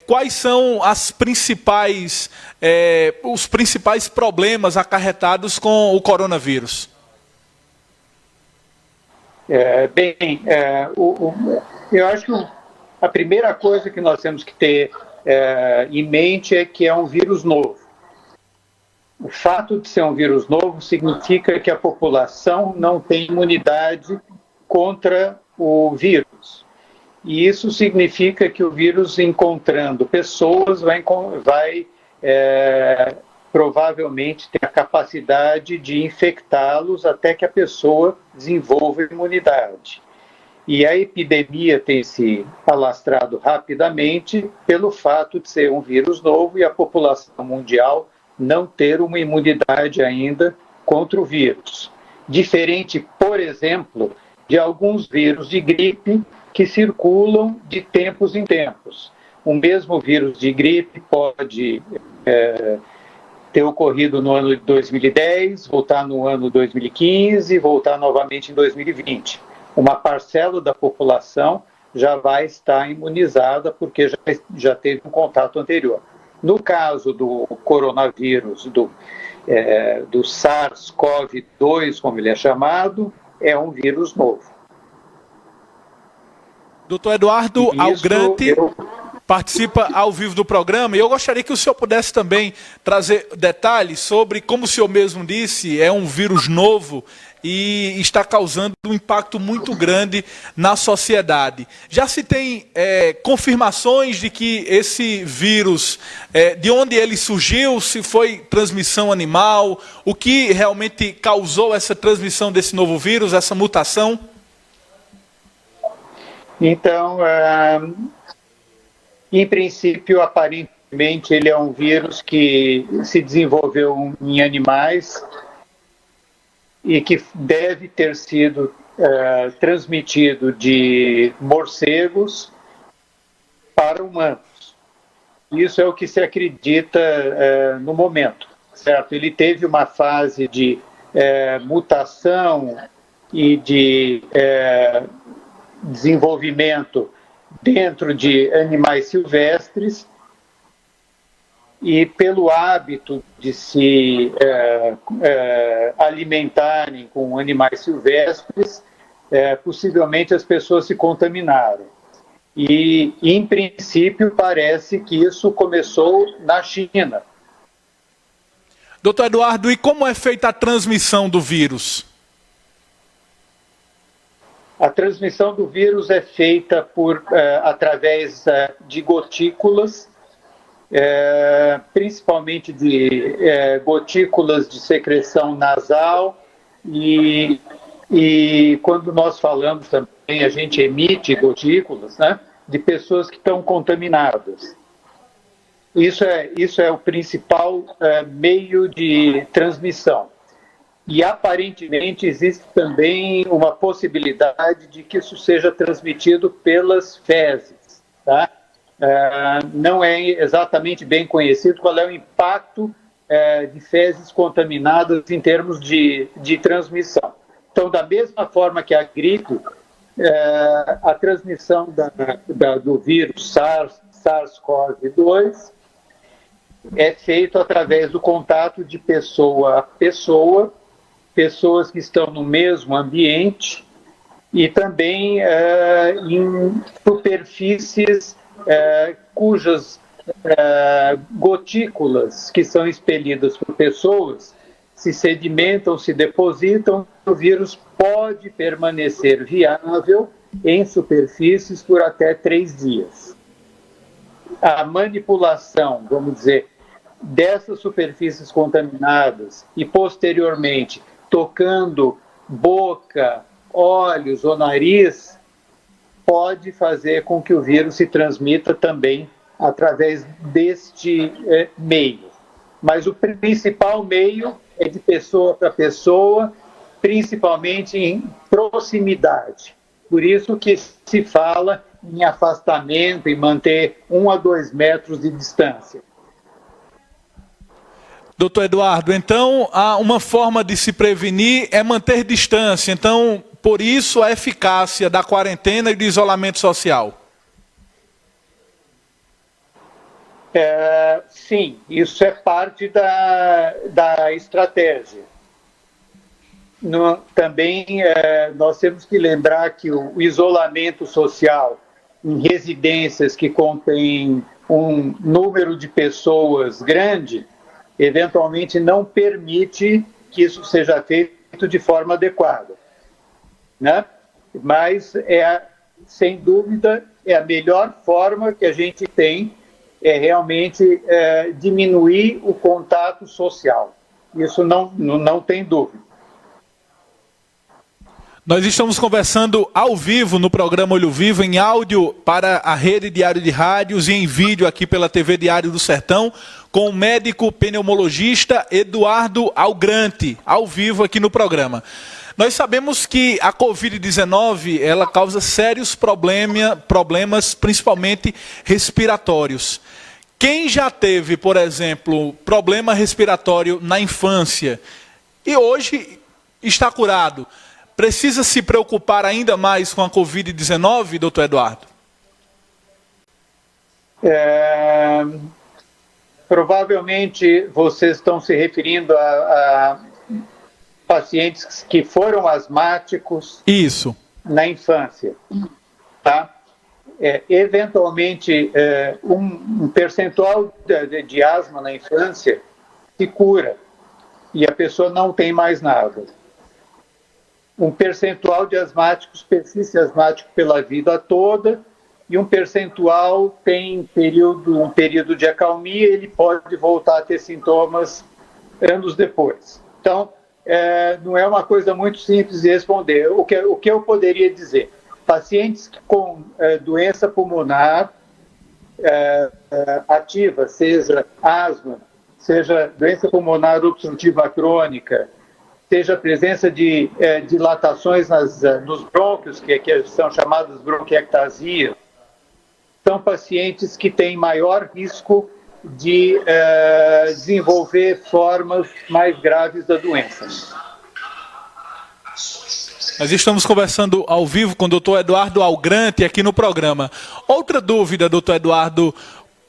quais são os principais problemas acarretados com o coronavírus? Eu acho que a primeira coisa que nós temos que ter em mente é que é um vírus novo. O fato de ser um vírus novo significa que a população não tem imunidade contra o vírus. E isso significa que o vírus, encontrando pessoas, vai provavelmente ter a capacidade de infectá-los até que a pessoa desenvolva imunidade. E a epidemia tem se alastrado rapidamente pelo fato de ser um vírus novo e a população mundial não ter uma imunidade ainda contra o vírus. Diferente, por exemplo, de alguns vírus de gripe que circulam de tempos em tempos. O mesmo vírus de gripe pode ter ocorrido no ano de 2010, voltar no ano 2015 e voltar novamente em 2020. Uma parcela da população já vai estar imunizada porque já teve um contato anterior. No caso do coronavírus, do SARS-CoV-2, como ele é chamado, é um vírus novo. Doutor Eduardo Algrante participa ao vivo do programa e eu gostaria que o senhor pudesse também trazer detalhes sobre, como o senhor mesmo disse, é um vírus novo e está causando um impacto muito grande na sociedade. Já se tem confirmações de que esse vírus, de onde ele surgiu, se foi transmissão animal, o que realmente causou essa transmissão desse novo vírus, essa mutação? Então, em princípio, aparentemente, ele é um vírus que se desenvolveu em animais e que deve ter sido transmitido de morcegos para humanos. Isso é o que se acredita no momento, certo? Ele teve uma fase de mutação e de desenvolvimento dentro de animais silvestres e pelo hábito de se alimentarem com animais silvestres, possivelmente as pessoas se contaminaram. E, em princípio, parece que isso começou na China. Doutor Eduardo, e como é feita a transmissão do vírus? A transmissão do vírus é feita através de gotículas, principalmente de gotículas de secreção nasal e quando nós falamos também, a gente emite gotículas, né, de pessoas que estão contaminadas. Isso é o principal meio de transmissão. E, aparentemente, existe também uma possibilidade de que isso seja transmitido pelas fezes. Tá? Não é exatamente bem conhecido qual é o impacto de fezes contaminadas em termos de transmissão. Então, da mesma forma que a gripe, a transmissão do vírus SARS-CoV-2 é feita através do contato de pessoa a pessoa, pessoas que estão no mesmo ambiente e também em superfícies cujas gotículas que são expelidas por pessoas se sedimentam, se depositam, o vírus pode permanecer viável em superfícies por até 3 dias. A manipulação, vamos dizer, dessas superfícies contaminadas e posteriormente tocando boca, olhos ou nariz, pode fazer com que o vírus se transmita também através deste meio. Mas o principal meio é de pessoa para pessoa, principalmente em proximidade. Por isso que se fala em afastamento e manter 1 a 2 metros de distância. Doutor Eduardo, então, uma forma de se prevenir é manter distância. Então, por isso, a eficácia da quarentena e do isolamento social. Sim, isso é parte da estratégia. Também nós temos que lembrar que o isolamento social em residências que contém um número de pessoas grande, eventualmente não permite que isso seja feito de forma adequada, né? Mas sem dúvida, é a melhor forma que a gente tem realmente diminuir o contato social. Isso não tem dúvida. Nós estamos conversando ao vivo no programa Olho Vivo, em áudio para a Rede Diário de Rádios e em vídeo aqui pela TV Diário do Sertão, com o médico pneumologista Eduardo Algrante, ao vivo aqui no programa. Nós sabemos que a Covid-19 ela causa sérios problemas, principalmente respiratórios. Quem já teve, por exemplo, problema respiratório na infância e hoje está curado, precisa se preocupar ainda mais com a Covid-19, doutor Eduardo? Provavelmente vocês estão se referindo a pacientes que foram asmáticos. Isso. Na infância. Tá? Eventualmente, um percentual de asma na infância se cura e a pessoa não tem mais nada. Um percentual de asmáticos persiste asmático pela vida toda e um percentual tem um período de acalmia e ele pode voltar a ter sintomas anos depois. Então, não é uma coisa muito simples de responder. O que eu poderia dizer? Pacientes com doença pulmonar ativa, seja asma, seja doença pulmonar obstrutiva crônica, seja a presença de dilatações nos brônquios, que são chamadas bronquiectasias, são pacientes que têm maior risco de desenvolver formas mais graves da doença. Nós estamos conversando ao vivo com o doutor Eduardo Algrante aqui no programa. Outra dúvida, doutor Eduardo,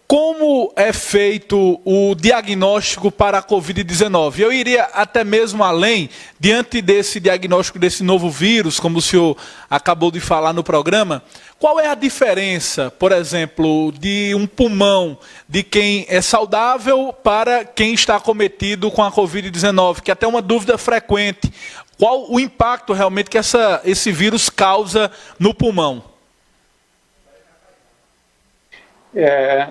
como é feito o diagnóstico para a Covid-19? Eu iria até mesmo além, diante desse diagnóstico desse novo vírus, como o senhor acabou de falar no programa, qual é a diferença, por exemplo, de um pulmão de quem é saudável para quem está acometido com a Covid-19, que é até uma dúvida frequente. Qual o impacto realmente que esse vírus causa no pulmão?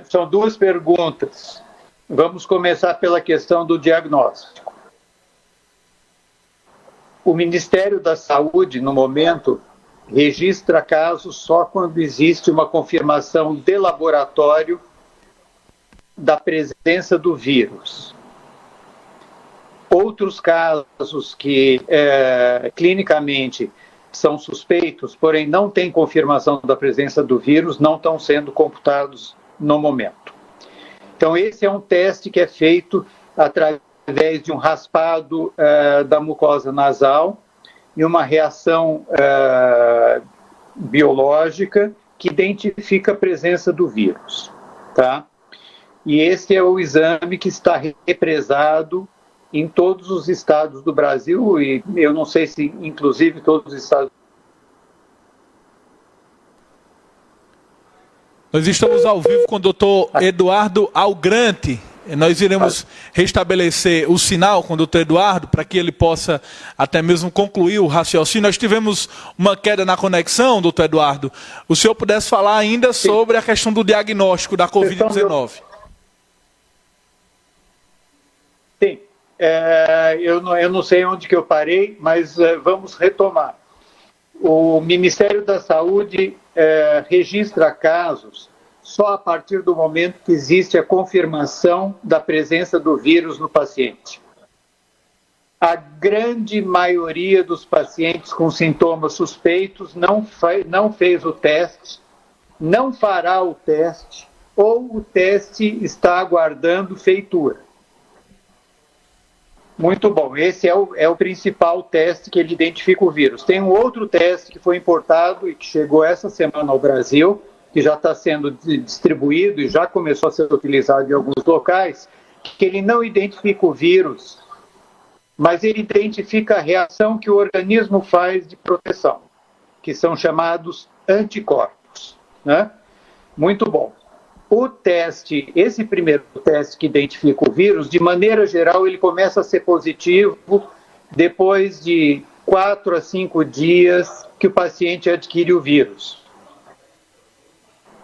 São duas perguntas. Vamos começar pela questão do diagnóstico. O Ministério da Saúde, no momento, registra casos só quando existe uma confirmação de laboratório da presença do vírus. Outros casos que clinicamente são suspeitos, porém não têm confirmação da presença do vírus, não estão sendo computados no momento. Então, esse é um teste que é feito através de um raspado da mucosa nasal e uma reação biológica que identifica a presença do vírus. Tá? E esse é o exame que está represado em todos os estados do Brasil, e eu não sei se inclusive todos os estados. Nós estamos ao vivo com o doutor Eduardo Algrante. Nós iremos restabelecer o sinal com o doutor Eduardo, para que ele possa até mesmo concluir o raciocínio. Nós tivemos uma queda na conexão, doutor Eduardo. O senhor pudesse falar ainda sobre a questão do diagnóstico da Covid-19. Sim. Eu não sei onde que eu parei, mas vamos retomar. O Ministério da Saúde registra casos só a partir do momento que existe a confirmação da presença do vírus no paciente. A grande maioria dos pacientes com sintomas suspeitos não fez o teste, não fará o teste, ou o teste está aguardando feitura. Muito bom, esse é o principal teste que ele identifica o vírus. Tem um outro teste que foi importado e que chegou essa semana ao Brasil, que já está sendo distribuído e já começou a ser utilizado em alguns locais, que ele não identifica o vírus, mas ele identifica a reação que o organismo faz de proteção, que são chamados anticorpos, né? Muito bom. O teste, esse primeiro teste que identifica o vírus, de maneira geral, ele começa a ser positivo depois de 4 a 5 dias que o paciente adquire o vírus.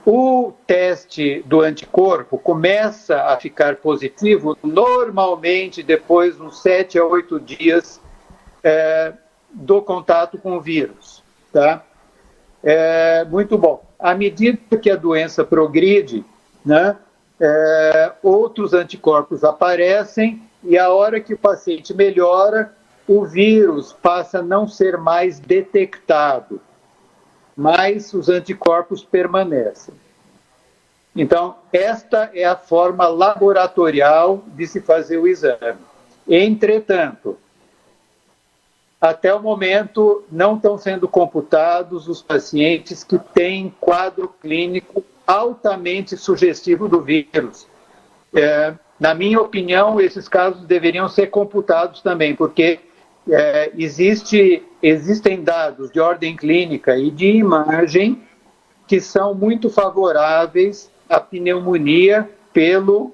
O teste do anticorpo começa a ficar positivo normalmente depois de uns 7 a 8 dias do contato com o vírus. Tá? Muito bom. À medida que a doença progride, né, outros anticorpos aparecem e a hora que o paciente melhora, o vírus passa a não ser mais detectado, mas os anticorpos permanecem. Então, esta é a forma laboratorial de se fazer o exame. Entretanto, até o momento, não estão sendo computados os pacientes que têm quadro clínico altamente sugestivo do vírus. Na minha opinião, esses casos deveriam ser computados também, porque existem dados de ordem clínica e de imagem que são muito favoráveis à pneumonia pelo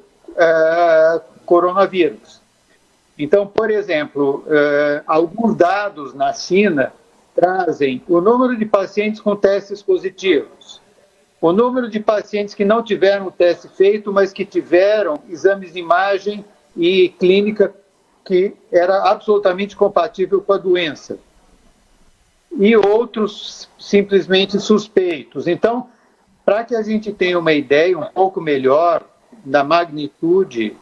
coronavírus. Então, por exemplo, alguns dados na China trazem o número de pacientes com testes positivos, o número de pacientes que não tiveram o teste feito, mas que tiveram exames de imagem e clínica que era absolutamente compatível com a doença. E outros simplesmente suspeitos. Então, para que a gente tenha uma ideia um pouco melhor da magnitude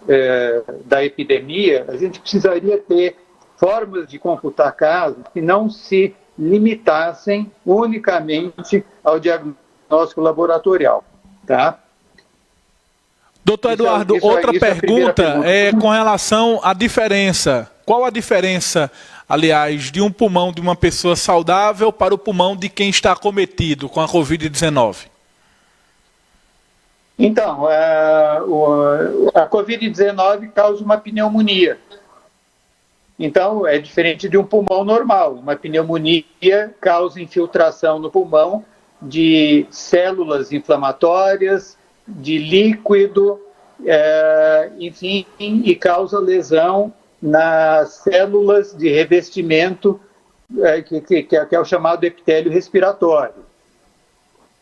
da epidemia, a gente precisaria ter formas de computar casos que não se limitassem unicamente ao diagnóstico laboratorial. Tá? Doutor Eduardo, outra pergunta é com relação à diferença. Qual a diferença, aliás, de um pulmão de uma pessoa saudável para o pulmão de quem está acometido com a Covid-19? Então, a Covid-19 causa uma pneumonia. Então, é diferente de um pulmão normal. Uma pneumonia causa infiltração no pulmão de células inflamatórias, de líquido, enfim, e causa lesão nas células de revestimento, que é o chamado epitélio respiratório.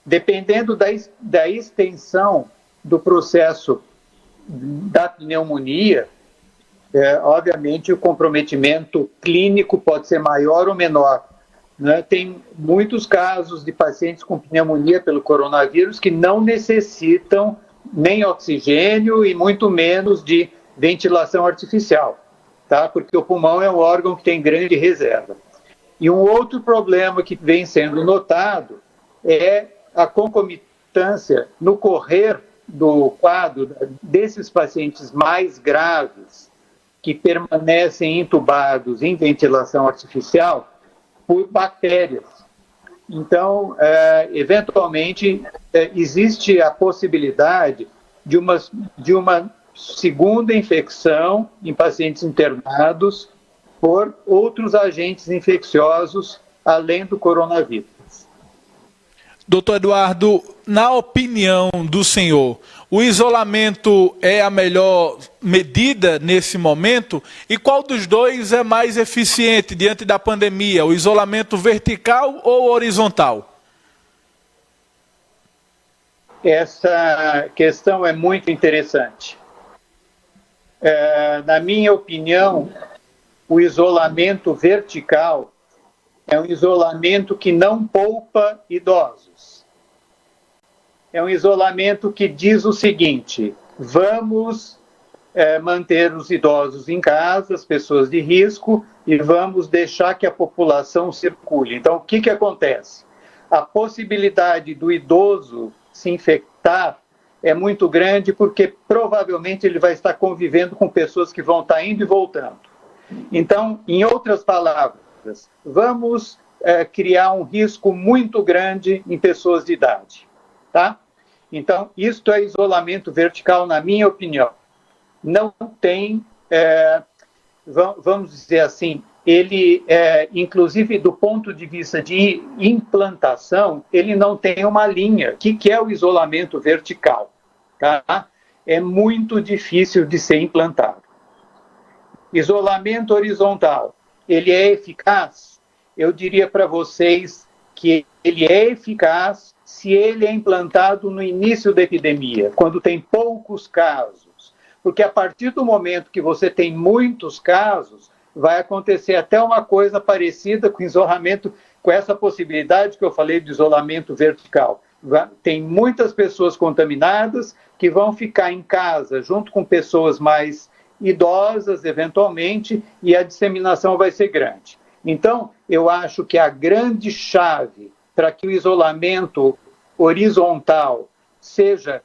Dependendo da extensão do processo da pneumonia, obviamente o comprometimento clínico pode ser maior ou menor. Né? Tem muitos casos de pacientes com pneumonia pelo coronavírus que não necessitam nem oxigênio e muito menos de ventilação artificial, tá? Porque o pulmão é um órgão que tem grande reserva. E um outro problema que vem sendo notado é a concomitância no correr do quadro desses pacientes mais graves que permanecem intubados em ventilação artificial por bactérias. Então, eventualmente, existe a possibilidade de uma segunda infecção em pacientes internados por outros agentes infecciosos além do coronavírus. Doutor Eduardo, na opinião do senhor, o isolamento é a melhor medida nesse momento? E qual dos dois é mais eficiente diante da pandemia, o isolamento vertical ou horizontal? Essa questão é muito interessante. Na minha opinião, o isolamento vertical é um isolamento que não poupa idosos. É um isolamento que diz o seguinte: vamos manter os idosos em casa, as pessoas de risco, e vamos deixar que a população circule. Então, o que acontece? A possibilidade do idoso se infectar é muito grande porque provavelmente ele vai estar convivendo com pessoas que vão estar indo e voltando. Então, em outras palavras, vamos criar um risco muito grande em pessoas de idade. tá? Então, isto é isolamento vertical, na minha opinião. Não tem, vamos dizer assim, ele, inclusive do ponto de vista de implantação, ele não tem uma linha. O que é o isolamento vertical? Tá? É muito difícil de ser implantado. Isolamento horizontal, ele é eficaz? Eu diria para vocês que ele é eficaz se ele é implantado no início da epidemia, quando tem poucos casos. Porque a partir do momento que você tem muitos casos, vai acontecer até uma coisa parecida com isolamento, com essa possibilidade que eu falei de isolamento vertical. Tem muitas pessoas contaminadas que vão ficar em casa junto com pessoas mais idosas, eventualmente, e a disseminação vai ser grande. Então, eu acho que a grande chave para que o isolamento horizontal seja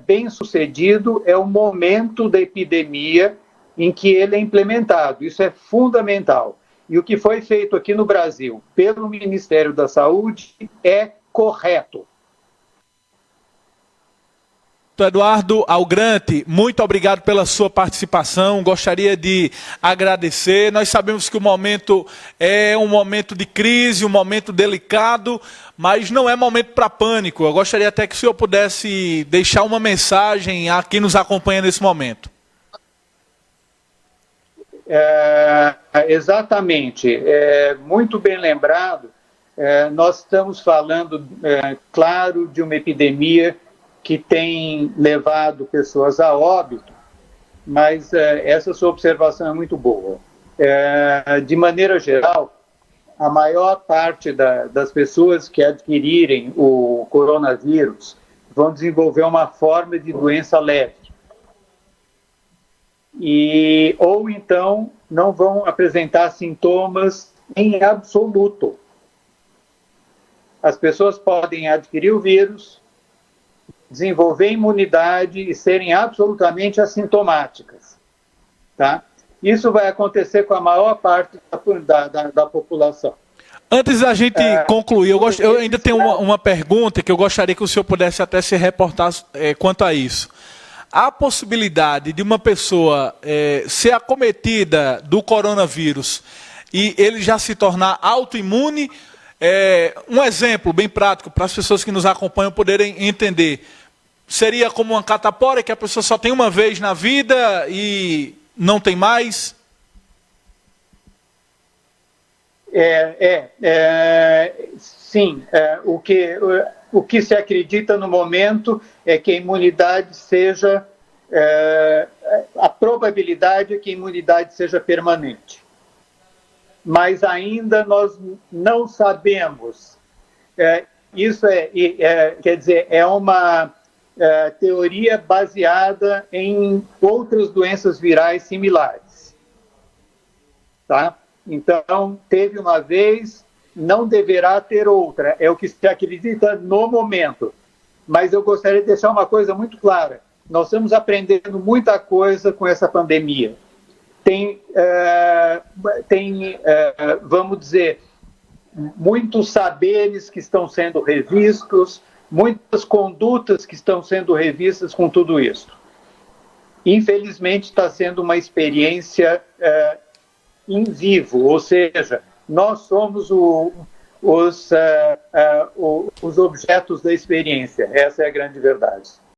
bem sucedido é o momento da epidemia em que ele é implementado. Isso é fundamental. E o que foi feito aqui no Brasil pelo Ministério da Saúde é correto. Eduardo Algrante, muito obrigado pela sua participação, gostaria de agradecer. Nós sabemos que o momento é um momento de crise, um momento delicado, mas não é momento para pânico. Eu gostaria até que o senhor pudesse deixar uma mensagem a quem nos acompanha nesse momento. Exatamente, muito bem lembrado. Nós estamos falando, claro, de uma epidemia que tem levado pessoas a óbito, mas essa sua observação é muito boa. De maneira geral, a maior parte das pessoas que adquirirem o coronavírus vão desenvolver uma forma de doença leve. Ou então não vão apresentar sintomas em absoluto. As pessoas podem adquirir o vírus, desenvolver imunidade e serem absolutamente assintomáticas. Tá? Isso vai acontecer com a maior parte da população. Antes da gente concluir, eu ainda tenho uma pergunta que eu gostaria que o senhor pudesse até se reportar quanto a isso. Há a possibilidade de uma pessoa ser acometida do coronavírus e ele já se tornar autoimune? Um exemplo bem prático para as pessoas que nos acompanham poderem entender. Seria como uma catapora que a pessoa só tem uma vez na vida e não tem mais? Sim. O que se acredita no momento é que a imunidade seja... a probabilidade é que a imunidade seja permanente. Mas ainda nós não sabemos. Isso quer dizer, é uma teoria baseada em outras doenças virais similares. Tá? Então, teve uma vez, não deverá ter outra. É o que se acredita no momento. Mas eu gostaria de deixar uma coisa muito clara. Nós estamos aprendendo muita coisa com essa pandemia. Vamos dizer, muitos saberes que estão sendo revistos, muitas condutas que estão sendo revistas com tudo isso. Infelizmente, está sendo uma experiência em vivo, ou seja, nós somos os objetos da experiência. Essa é a grande verdade.